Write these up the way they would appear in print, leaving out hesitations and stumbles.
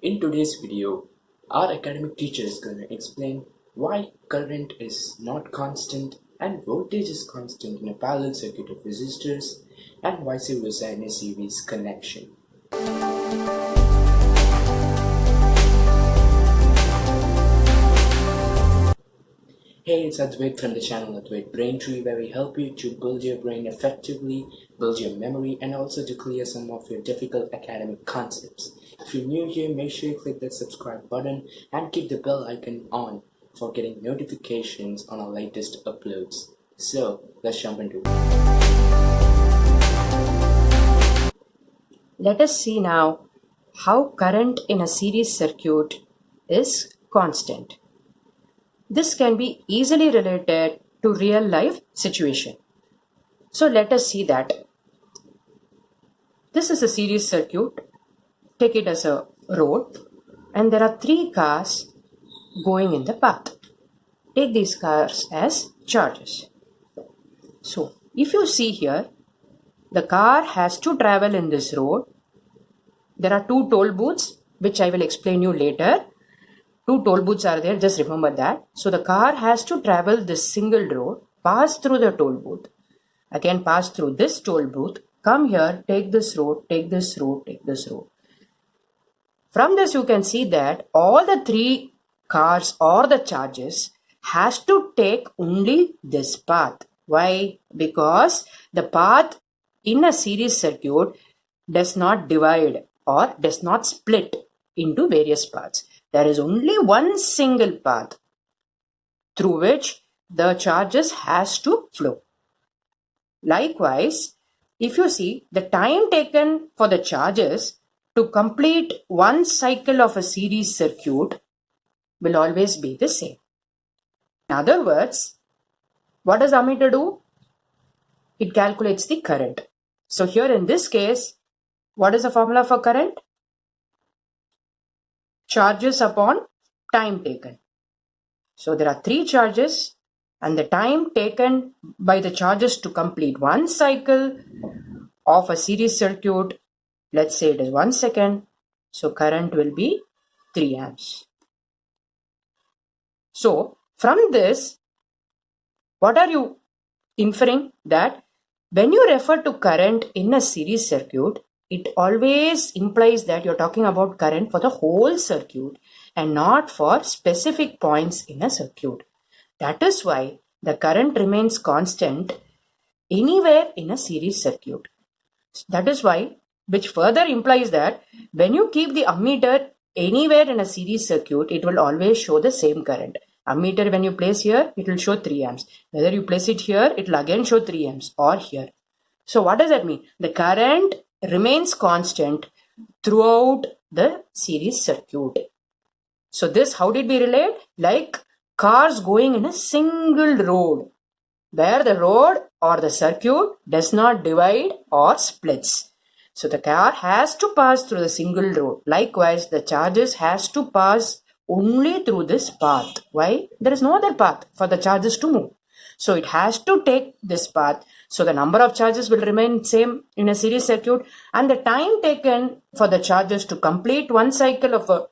In today's video, our academic teacher is going to explain why current is not constant and voltage is constant in a parallel circuit of resistors and vice versa in a series connection. Hey, it's Advait from the channel Advait BrainTree, where we help you to build your brain effectively, build your memory, and also to clear some of your difficult academic concepts. If you're new here, make sure you click that subscribe button and keep the bell icon on for getting notifications on our latest uploads. So, let's jump into it. Let us see now how current in a series circuit is constant. This can be easily related to real life situation. So let us see that. This is a series circuit. Take it as a road and there are 3 cars going in the path. Take these cars as charges. So if you see here, the car has to travel in this road. There are 2 toll booths which I will explain you later. 2 toll booths are there, just remember that. So the car has to travel this single road, pass through the toll booth, again pass through this toll booth, come here, take this road, take this road, take this road. From this you can see that all the 3 cars or the charges has to take only this path. Why? Because the path in a series circuit does not divide or does not split into various paths. There is only one single path through which the charges has to flow. Likewise, if you see, the time taken for the charges to complete one cycle of a series circuit will always be the same. In other words, what does ammeter do? It calculates the current. So here in this case, what is the formula for current? Charges upon time taken. So there are 3 charges and the time taken by the charges to complete one cycle of a series circuit, let's say it is 1 second. So current will be 3 amps. So from this, what are you inferring? That when you refer to current in a series circuit, it always implies that you're talking about current for the whole circuit and not for specific points in a circuit. That is why the current remains constant anywhere in a series circuit. That is why, which further implies that when you keep the ammeter anywhere in a series circuit, it will always show the same current. Ammeter, when you place here, it will show 3 amps. Whether you place it here, it will again show 3 amps or here. So what does that mean? The current remains constant throughout the series circuit. So this, how did we relate? Like cars going in a single road, where the road or the circuit does not divide or splits. So the car has to pass through the single road. Likewise, the charges has to pass only through this path. Why? There is no other path for the charges to move. So it has to take this path. So the number of charges will remain same in a series circuit and the time taken for the charges to complete one cycle of a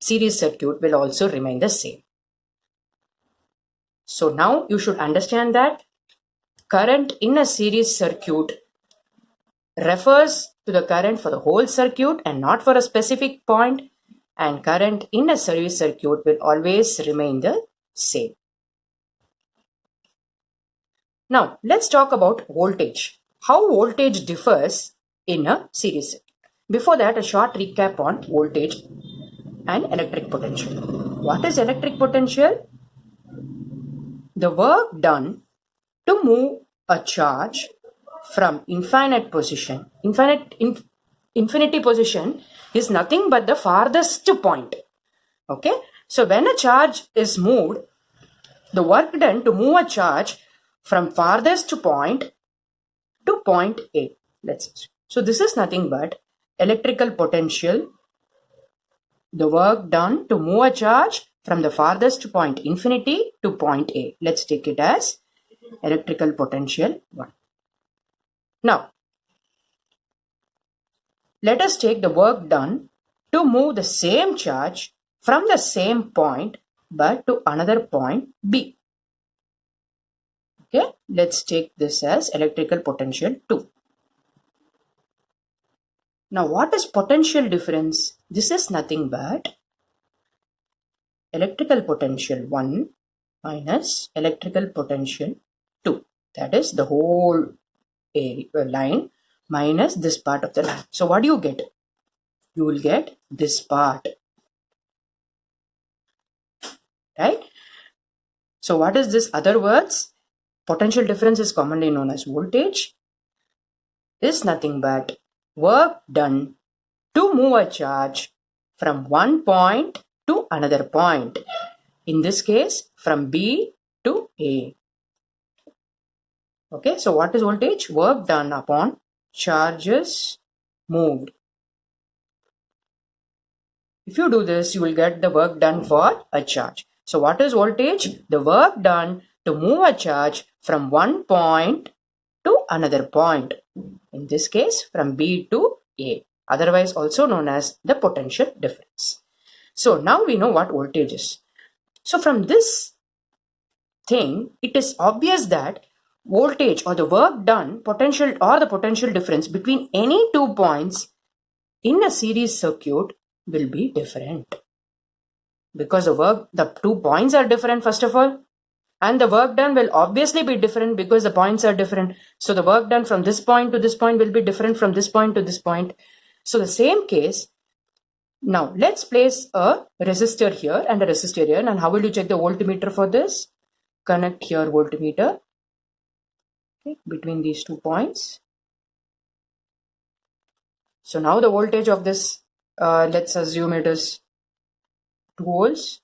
series circuit will also remain the same. So now you should understand that current in a series circuit refers to the current for the whole circuit and not for a specific point, and current in a series circuit will always remain the same. Now let's talk about voltage. How voltage differs in a series circuit. Before that, a short recap on voltage and electric potential. What is electric potential? The work done to move a charge from infinity position is nothing but the farthest point. Okay, so when a charge is moved, the work done to move a charge from farthest point to point A, let's say. So this is nothing but electrical potential, the work done to move a charge from the farthest point infinity to point A. Let's take it as electrical potential 1. Now, let us take the work done to move the same charge from the same point but to another point B. Okay, let's take this as electrical potential 2. Now what is potential difference? This is nothing but electrical potential 1 minus electrical potential 2. That is the whole line minus this part of the line. So what do you get? You will get this part. Right? So what is this other words? Potential difference is commonly known as voltage. Is nothing but work done to move a charge from one point to another point. In this case, from B to A. Okay, so what is voltage? Work done upon charges moved. If you do this, you will get the work done for a charge. So what is voltage? The work done to move a charge from one point to another point. In this case, from B to A, otherwise also known as the potential difference. So now we know what voltage is. So from this thing, it is obvious that voltage or the work done, potential or the potential difference between any 2 points in a series circuit will be different. Because the 2 points are different first of all, and the work done will obviously be different because the points are different. So the work done from this point to this point will be different from this point to this point. So the same case. Now let's place a resistor here and a resistor here. And how will you check the voltmeter for this? Connect here voltmeter, okay, between these 2 points. So now the voltage of this, let's assume it is 2 volts.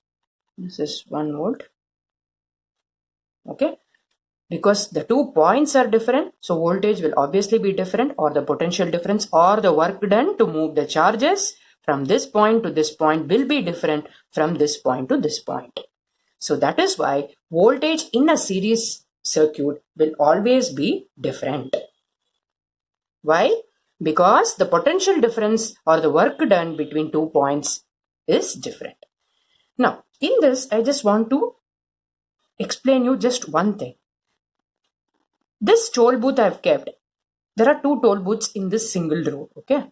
This is 1 volt. Okay, because the 2 points are different, so voltage will obviously be different, or the potential difference or the work done to move the charges from this point to this point will be different from this point to this point. So that is why voltage in a series circuit will always be different. Why? Because the potential difference or the work done between 2 points is different. Now in this, I just want to explain you just one thing. This toll booth I have kept. There are 2 toll booths in this single row. Okay.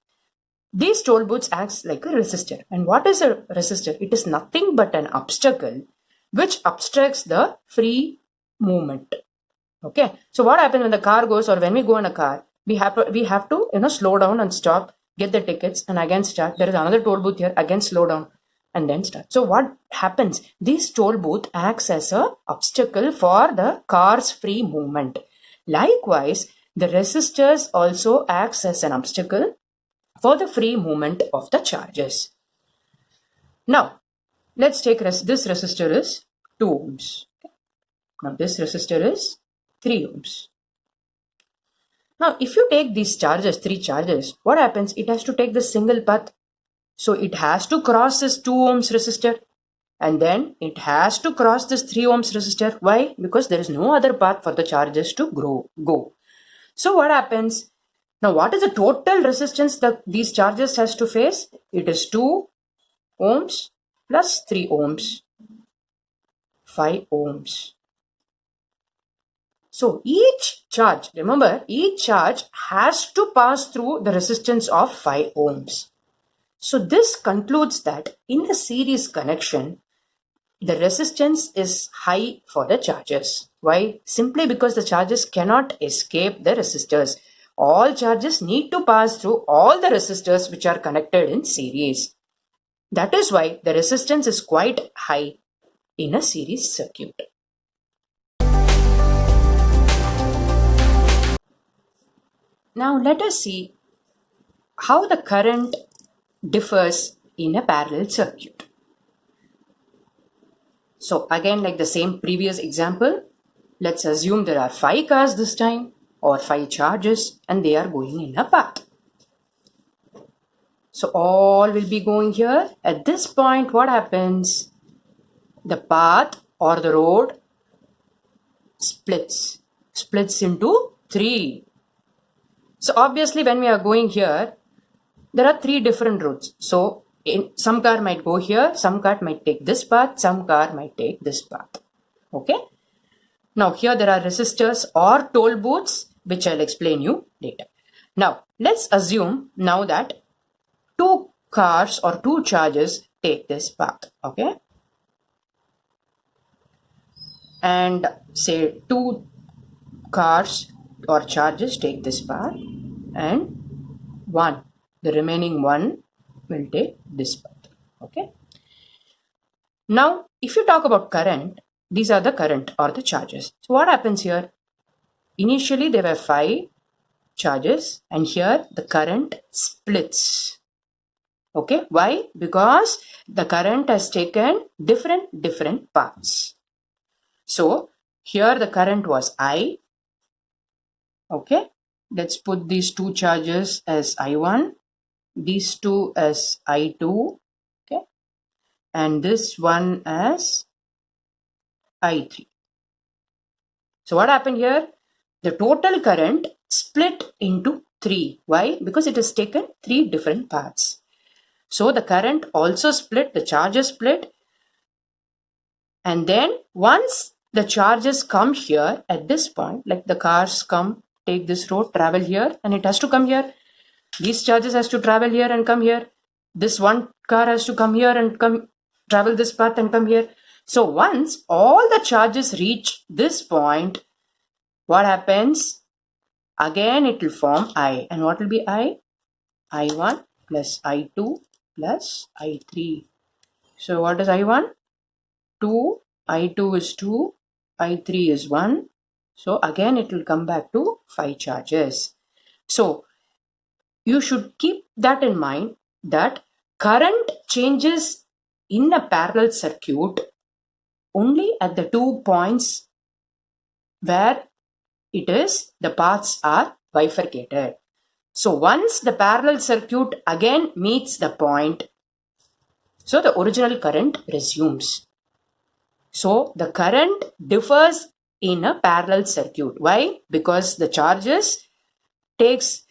These toll booths acts like a resistor. And what is a resistor? It is nothing but an obstacle which obstructs the free movement. Okay. So what happens when the car goes, or when we go in a car, we have to slow down and stop, get the tickets, and again start. There is another toll booth here, again slow down and then start. So what happens? This toll booth acts as a obstacle for the car's free movement. Likewise, the resistors also acts as an obstacle for the free movement of the charges. Now, let's take this resistor is 2 ohms. Now, this resistor is 3 ohms. Now, if you take these charges, 3 charges, what happens? It has to take the single path. So, it has to cross this 2 ohms resistor. And then it has to cross this 3 ohms resistor. Why? Because there is no other path for the charges to go. So what happens? Now what is the total resistance that these charges has to face? It is 2 ohms plus 3 ohms, 5 ohms. So each charge, remember, each charge has to pass through the resistance of 5 ohms. So this concludes that in a series connection, the resistance is high for the charges. Why? Simply because the charges cannot escape the resistors. All charges need to pass through all the resistors which are connected in series. That is why the resistance is quite high in a series circuit. Now let us see how the current differs in a parallel circuit. So again, like the same previous example, let's assume there are 5 cars this time, or 5 charges, and they are going in a path. So all will be going here. At this point, what happens? The path or the road splits into 3. So obviously when we are going here, there are 3 different routes. So some car might go here, some car might take this path, some car might take this path. Okay. Now here there are resistors or toll booths, which I'll explain you later. Now let's assume now that two cars or two charges take this path. Okay. And say two cars or charges take this path and the remaining one will take this path. Okay. Now if you talk about current, these are the current or the charges. So what happens here? Initially there were 5 charges and here the current splits. Okay, why? Because the current has taken different paths. So here the current was I. Okay, let's put these two charges as I1, these two as I2, okay, and this one as I3. So what happened here? The total current split into 3. Why? Because it has taken 3 different paths. So the current also split, the charges split, and then once the charges come here at this point, like the cars come, take this road, travel here, and it has to come here. These charges has to travel here and come here. This one car has to come here and come travel this path and come here. So once all the charges reach this point, what happens? Again it will form I. And what will be I? I1 plus I2 plus I3. So what is I1? 2. I2 is 2. I3 is 1. So again it will come back to 5 charges. So you should keep that in mind, that current changes in a parallel circuit only at the 2 points where the paths are bifurcated. So once the parallel circuit again meets the point, so the original current resumes. So the current differs in a parallel circuit. Why? Because the charges takes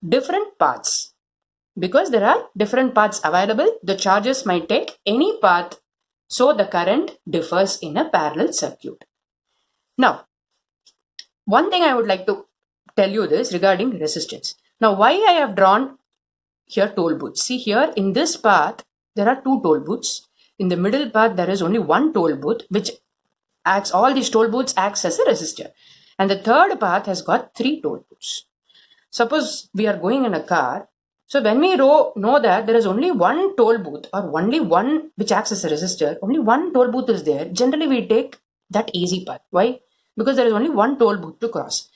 different paths. Because there are different paths available, the charges might take any path. So the current differs in a parallel circuit. Now, one thing I would like to tell you this regarding resistance. Now, why I have drawn here toll booths? See here in this path, there are 2 toll booths. In the middle path, there is only 1 toll booth, which acts, all these toll booths acts as a resistor. And the third path has got 3 toll booths. Suppose we are going in a car. So when we know that there is only 1 toll booth or only one which acts as a resistor, only 1 toll booth is there, generally we take that easy path. Why? Because there is only 1 toll booth to cross.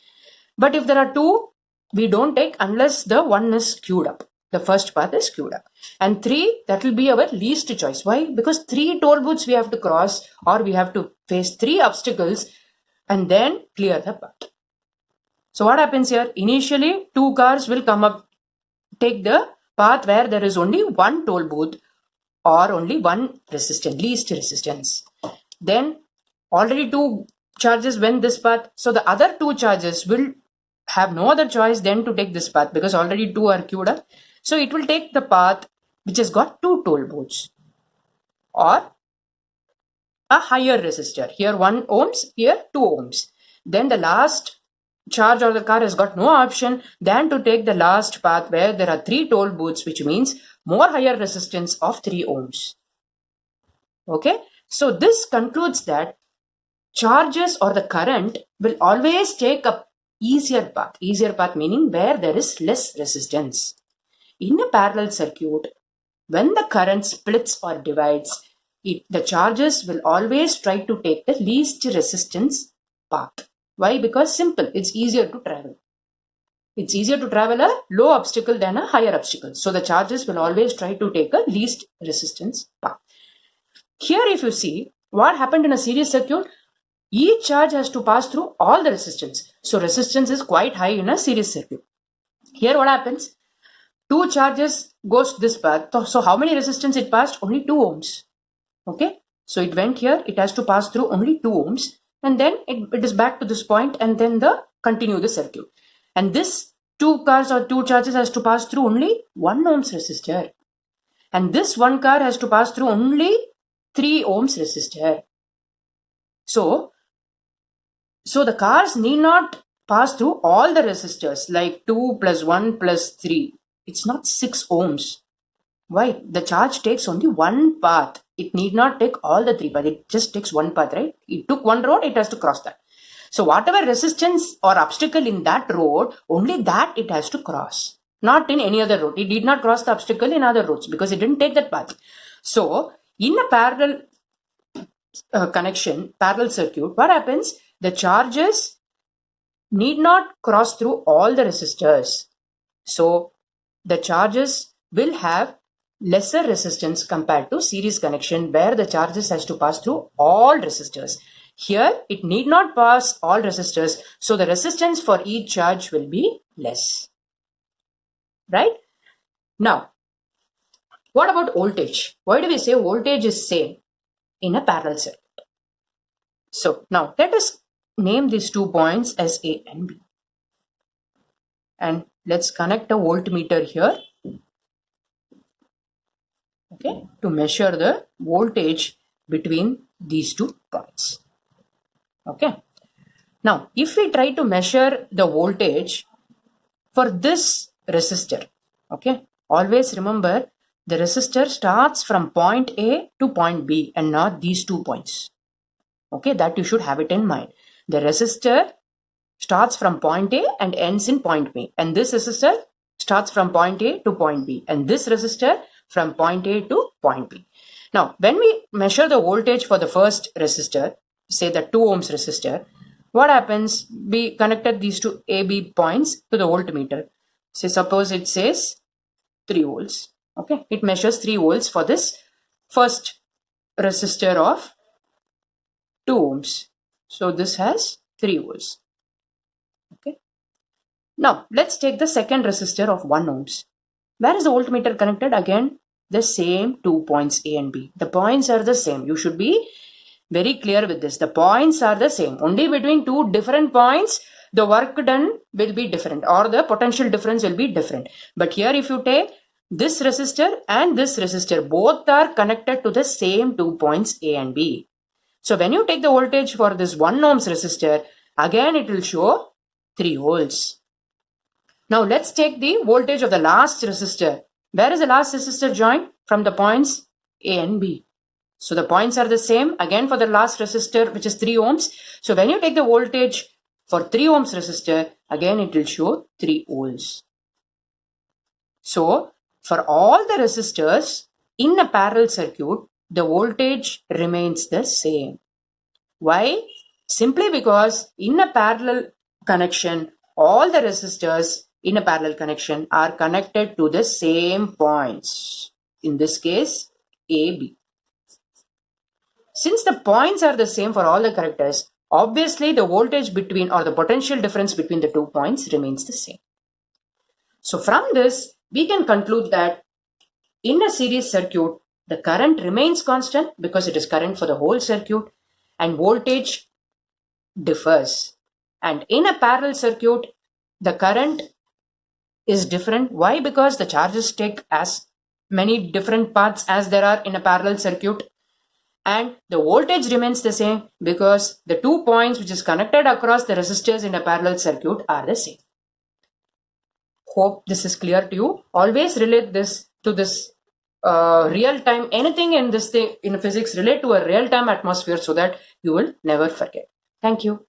But if there are 2, we don't take unless the one is queued up. The first path is queued up. And 3, that will be our least choice. Why? Because 3 toll booths we have to cross, or we have to face 3 obstacles and then clear the path. So what happens here? Initially 2 cars will come up, take the path where there is only 1 toll booth or only 1 resistance, least resistance. Then already 2 charges went this path. So the other 2 charges will have no other choice than to take this path because already 2 are queued up. So it will take the path which has got 2 toll booths or a higher resistor. Here 1 ohms, here 2 ohms. Then the last charge or the car has got no option than to take the last path where there are 3 toll booths, which means more higher resistance of 3 ohms. Okay, so this concludes that charges or the current will always take a easier path meaning where there is less resistance. In a parallel circuit, when the current splits or divides, the charges will always try to take the least resistance path. Why? Because simple, it's easier to travel. It's easier to travel a low obstacle than a higher obstacle. So the charges will always try to take a least resistance path. Here if you see what happened in a series circuit, each charge has to pass through all the resistance. So resistance is quite high in a series circuit. Here what happens? 2 charges goes this path. So how many resistance it passed? Only 2 ohms. Okay. So it went here. It has to pass through only 2 ohms. And then it is back to this point and then continue the circuit. And this 2 cars or 2 charges has to pass through only 1 ohms resistor. and this one car has to pass through only 3 ohms resistor. So the cars need not pass through all the resistors like 2 plus 1 plus 3. It's not 6 ohms. Why? The charge takes only one path. It need not take all the 3 paths. It just takes one path, right? It took one road, it has to cross that. So whatever resistance or obstacle in that road, only that it has to cross. Not in any other road. It did not cross the obstacle in other roads because it didn't take that path. So in a parallel parallel circuit, what happens? The charges need not cross through all the resistors. So the charges will have lesser resistance compared to series connection where the charges has to pass through all resistors. Here it need not pass all resistors, so the resistance for each charge will be less. Right? Now, what about voltage? Why do we say voltage is same in a parallel circuit? So now let us name these 2 points as A and B. And let's connect a voltmeter here. Okay, to measure the voltage between these 2 points. Okay. Now, if we try to measure the voltage for this resistor, okay, always remember the resistor starts from point A to point B and not these 2 points. Okay, that you should have it in mind. The resistor starts from point A and ends in point B, and this resistor starts from point A to point B, and this resistor from point A to point B. Now, when we measure the voltage for the first resistor, say the 2 ohms resistor, what happens? We connected these two AB points to the voltmeter. Say suppose it says 3 volts. Okay, it measures 3 volts for this first resistor of 2 ohms. So this has 3 volts. Okay. Now let's take the second resistor of 1 ohms. Where is the voltmeter connected? Again, the same 2 points A and B. The points are the same. You should be very clear with this. The points are the same. Only between 2 different points, the work done will be different, or the potential difference will be different. But here if you take this resistor and this resistor, both are connected to the same 2 points A and B. So when you take the voltage for this 1 ohms resistor, again it will show 3 volts. Now let's take the voltage of the last resistor. Where is the last resistor joined? From the points A and B. So the points are the same again for the last resistor, which is 3 ohms. So when you take the voltage for 3 ohms resistor, again it will show 3 volts. So for all the resistors in a parallel circuit, the voltage remains the same. Why? Simply because in a parallel connection, all the resistors in a parallel connection are connected to the same points. In this case, AB. Since the points are the same for all the characters, obviously the voltage between, or the potential difference between the 2 points remains the same. So from this, we can conclude that in a series circuit, the current remains constant because it is current for the whole circuit, and voltage differs. And in a parallel circuit, the current is different. Why? Because the charges take as many different paths as there are in a parallel circuit, and the voltage remains the same because the 2 points which is connected across the resistors in a parallel circuit are the same. Hope this is clear to you. Always relate this to this real time. Anything in this thing in physics relate to a real time atmosphere so that you will never forget. Thank you.